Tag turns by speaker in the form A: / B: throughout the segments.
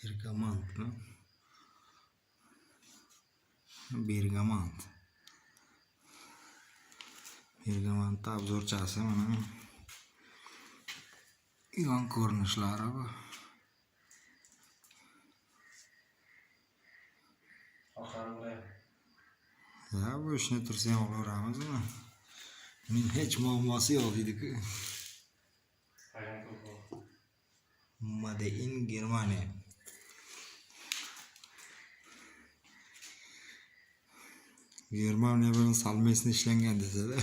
A: Bergamot, no? Bergamot. Bergamotda obzorchasi mana. Yon ko'rinishlari bu. Ya bu ishni tursa ham olaveramizmi? Buning hech muammosi yo'q deydi-ku. Made in Germany. Germaniya bilan salmesni ishlangan desa-da.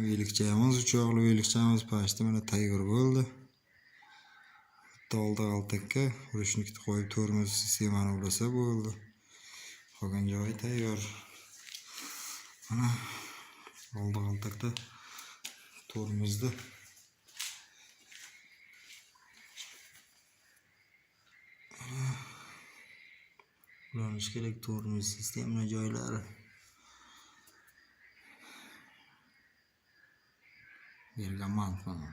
A: Velikchamiz uchoqli velikchamiz pashta mana tayyor bo'ldi. Bitta oldi qaltakka ruchnikni qo'yib tormoz sistemani ulasa bo'ldi. Qolgan joyi tayyor. Mana oldi qaltakda tormozni ulanish kerak tormoz sistema joylari. Bergamot mana.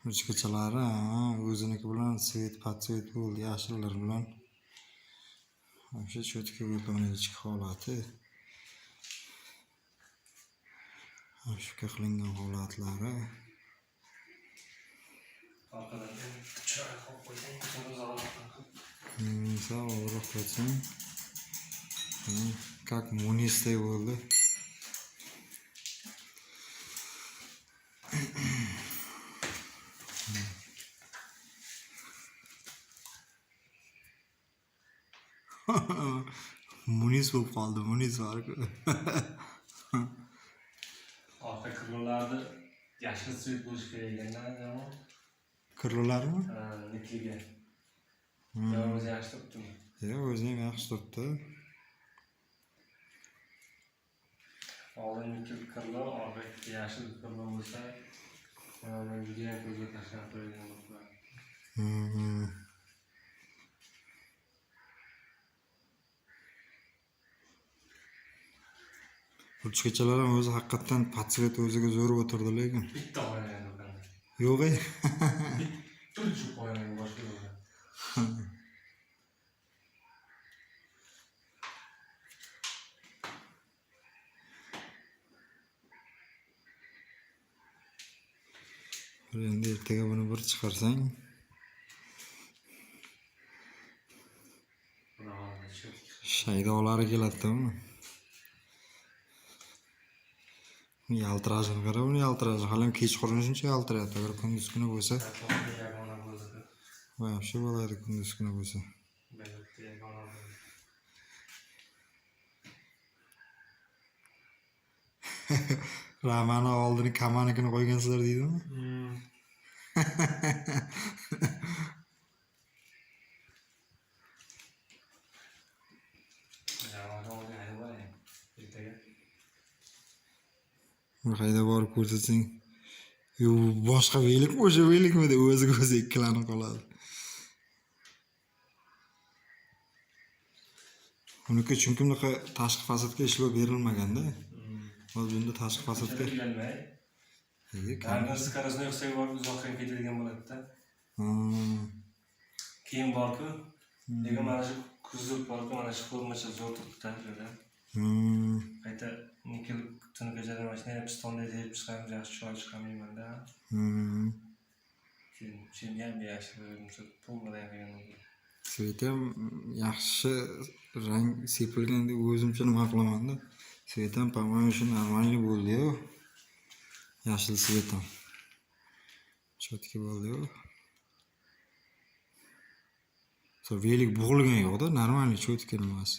A: Ruchkachalari o'ziniki bilan svet patsvet bo'ldi, yashillar bilan. O'sha cho'tka bo'ldi uning ichki holati. Shuka qilingan holatlari. Sağ qo'ysin. Как munistay bo'ldi. Munis bo'lib qoldi, munis var-ku.
B: Orqa kirlolarni yashil svet bo'lish kerak ekan-da.
A: Kirlolarmi?
B: Nikiga. O'zi yaxshi turibdimi?
A: Yo'q, o'zi ham yaxshi turibdi.
B: Oldingi kirlo, orqa yashil kirlo bo'lsa, men juda ham ko'zga tashlab qo'ygan bo'libman.
A: Ruchkachalar ham o'zi haqiqatan patsvet o'ziga zo'r o'tirdi lekin.
B: Bitta qo'ygan ekan.
A: Yo'q-ey.
B: Bitta qo'ygan boshqa yo'q.
A: Endi ertaga buni bir chiqarsang, shaydolari keladi-mi? Yaltirashini qara, uni yaltirashi hali kechqurun shuncha yaltirayapti. Agar kunduz kuni bo'lsa, shu bo'ladi kunduz kuni bo'lsa. Ramani oldini kamanikini qo'ygansizlar deydimi? Bir hayda borib ko'rsatsang, boshqa velikmi o'sha velikmi deb o'ziga o'zi ikkilanib qoladi. Uniki chunki bunaqa tashqi fasadga ishlov berilmaganda. Bunda tashqi fasadga
B: Qanday skarasini yo'qsa uzoqqa ketadigan bo'ladi-da. Keyin borku, lekin mana shu kuzov borku, mana shu formacha zo'r turibdi-da. Qayta nikel tunukachadan mashina pistonda deb chiqarib yaxshi chiroy chiqarmayman-da. Keyin ham yaxshi pulmadan qilgan.
A: Svet ham yaxshi rang sepilgan deb o'zimcha nima qilaman-da. Svet ham по-моему shu normalniy bo'ldi-yu. Yashil svet ham. Chotki bo'ldi-yu. So velik bug'ilgan yo'q-da, normalniy chotki nimasi.